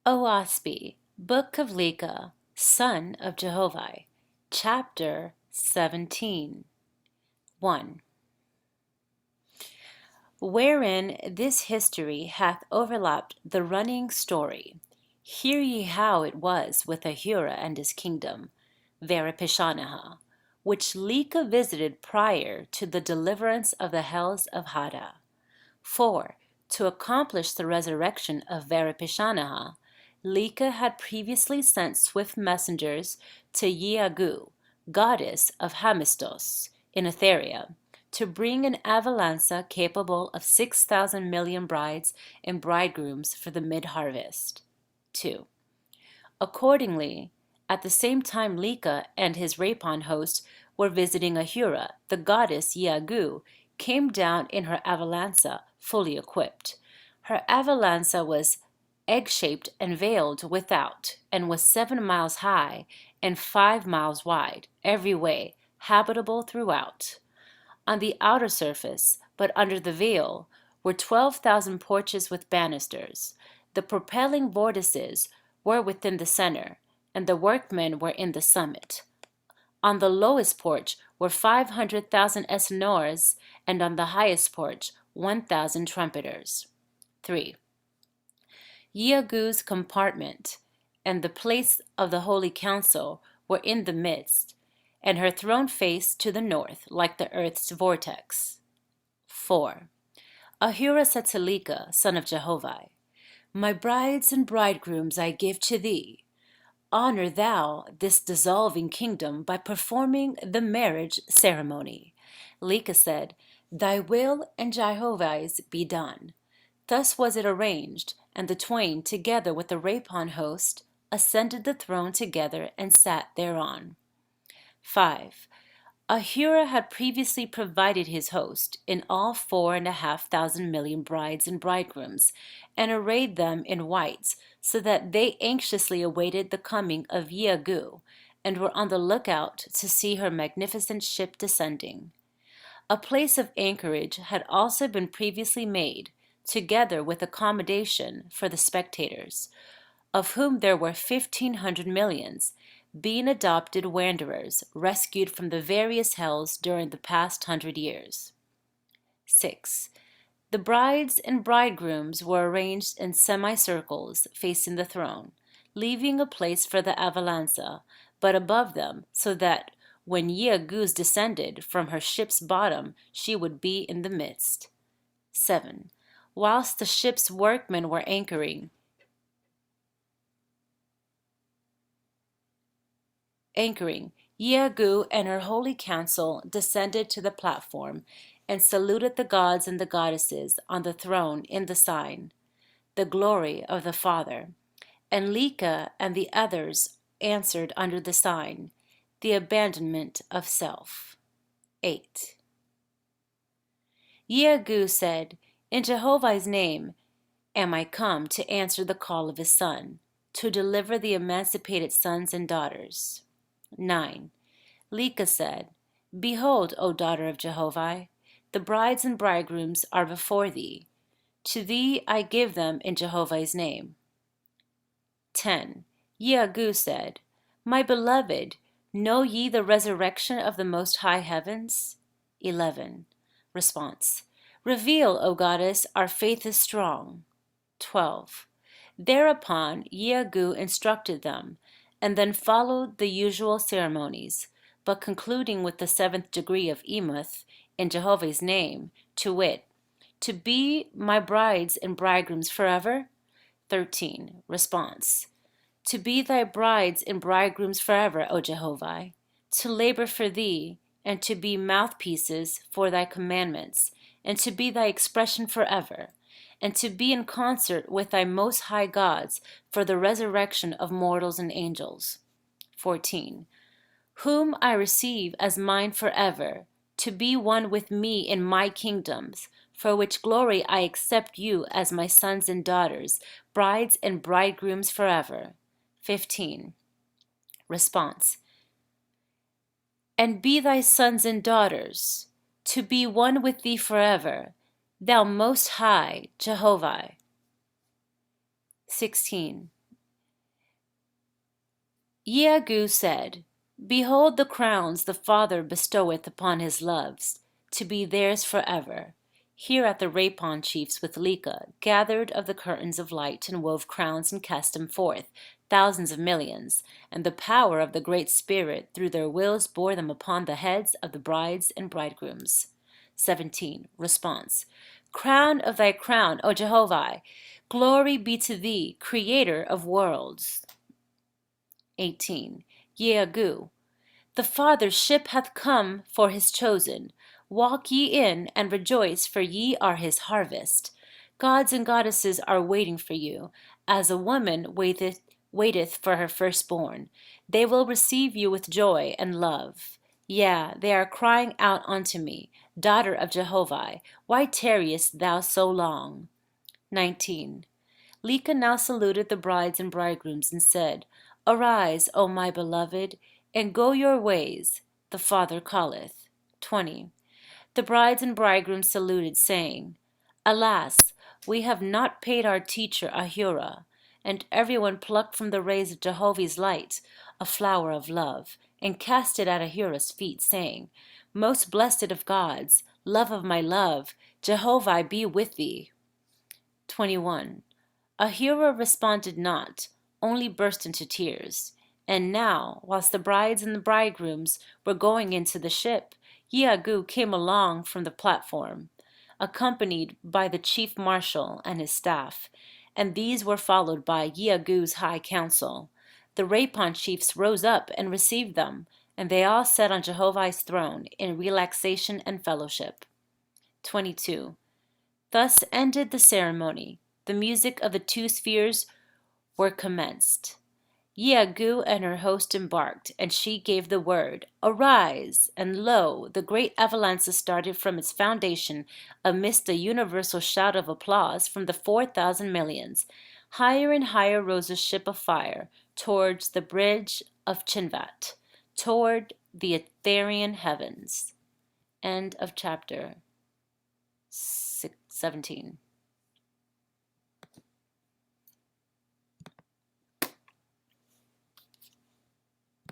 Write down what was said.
Oaspi, Book of Lika, son of Jehovah, Chapter 17. 1. Wherein this history hath overlapped the running story. Hear ye how it was with Ahura and his kingdom, Varipishanaha, which Lika visited prior to the deliverance of the hells of Hada. For, to accomplish the resurrection of Varipishanaha, Lika had previously sent swift messengers to Yeagu, goddess of Hamistos, in Etheria, to bring an avalancha capable of 6,000 million brides and bridegrooms for the mid-harvest. 2. Accordingly, at the same time Lika and his Rapon host were visiting Ahura, the goddess Yeagu came down in her avalancha fully equipped. Her avalancha was egg-shaped and veiled without, and was 7 miles high and 5 miles wide, every way, habitable throughout. On the outer surface, but under the veil, were 12,000 porches with banisters. The propelling vortices were within the center, and the workmen were in the summit. On the lowest porch were 500,000 esnores, and on the highest porch 1,000 trumpeters. 3. Yeagu's compartment and the place of the holy council were in the midst, and her throne faced to the north like the earth's vortex. 4. Ahura said to Lika, son of Jehovah, My brides and bridegrooms I give to thee. Honor thou this dissolving kingdom by performing the marriage ceremony. Lika said, Thy will and Jehovah's be done. Thus was it arranged, and the twain, together with the Rapon host, ascended the throne together and sat thereon. 5. Ahura had previously provided his host in all 4,500 million brides and bridegrooms, and arrayed them in whites, so that they anxiously awaited the coming of Yeagu, and were on the lookout to see her magnificent ship descending. A place of anchorage had also been previously made, together with accommodation for the spectators, of whom there were 1,500 millions, being adopted wanderers rescued from the various hells during the past 100 years. 6. The brides and bridegrooms were arranged in semicircles facing the throne, leaving a place for the avalancha, but above them, so that when Yeagus descended from her ship's bottom, she would be in the midst. 7. Whilst the ship's workmen were anchoring, Yeagu and her holy council descended to the platform and saluted the gods and the goddesses on the throne in the sign, the glory of the Father. And Lika and the others answered under the sign, the abandonment of self. 8. Yeagu said, In Jehovah's name am I come to answer the call of his son, to deliver the emancipated sons and daughters. 9. Lika said, Behold, O daughter of Jehovah, the brides and bridegrooms are before thee. To thee I give them in Jehovah's name. 10. Yeagu said, My beloved, know ye the resurrection of the most high heavens? 11. Response. Reveal, O goddess, our faith is strong. 12. Thereupon Yeagu instructed them, and then followed the usual ceremonies, but concluding with the 7th degree of Emoth in Jehovah's name, to wit, to be my brides and bridegrooms forever. 13. Response. To be thy brides and bridegrooms forever, O Jehovah, to labor for thee, and to be mouthpieces for thy commandments, and to be thy expression forever, and to be in concert with thy most high gods for the resurrection of mortals and angels. 14. Whom I receive as mine forever, to be one with me in my kingdoms, for which glory I accept you as my sons and daughters, brides and bridegrooms forever. 15. Response. And be thy sons and daughters, to be one with thee forever, thou most high Jehovah. 16. Yeagu said, Behold the crowns the Father bestoweth upon his loves, to be theirs forever. Hereat the Rapon chiefs with Lika gathered of the curtains of light and wove crowns and cast them forth, thousands of millions, and the power of the Great Spirit through their wills bore them upon the heads of the brides and bridegrooms. 17. Response. Crown of thy crown, O Jehovah, glory be to thee, creator of worlds. 18. Yeagu. The Father's ship hath come for his chosen. Walk ye in and rejoice, for ye are his harvest. Gods and goddesses are waiting for you, as a woman waiteth for her firstborn. They will receive you with joy and love. Yea, they are crying out unto me, Daughter of Jehovah, why tarriest thou so long? 19. Lika now saluted the brides and bridegrooms and said, Arise, O my beloved, and go your ways. The Father calleth. 20. The brides and bridegrooms saluted, saying, Alas, we have not paid our teacher Ahura. And everyone plucked from the rays of Jehovah's light a flower of love, and cast it at Ahura's feet, saying, Most blessed of gods, love of my love, Jehovah be with thee. 21. Ahura responded not, only burst into tears. And now, whilst the brides and the bridegrooms were going into the ship, Yeagu came along from the platform, accompanied by the chief marshal and his staff, and these were followed by Yeagu's high council. The Rapon chiefs rose up and received them, and they all sat on Jehovah's throne in relaxation and fellowship. 22. Thus ended the ceremony. The music of the two spheres were commenced. Yeagu and her host embarked, and she gave the word, Arise! And lo, the great Avalanche started from its foundation amidst a universal shout of applause from the 4,000 millions. Higher and higher rose a ship of fire towards the bridge of Chinvat, toward the Etherian heavens. End of chapter 17.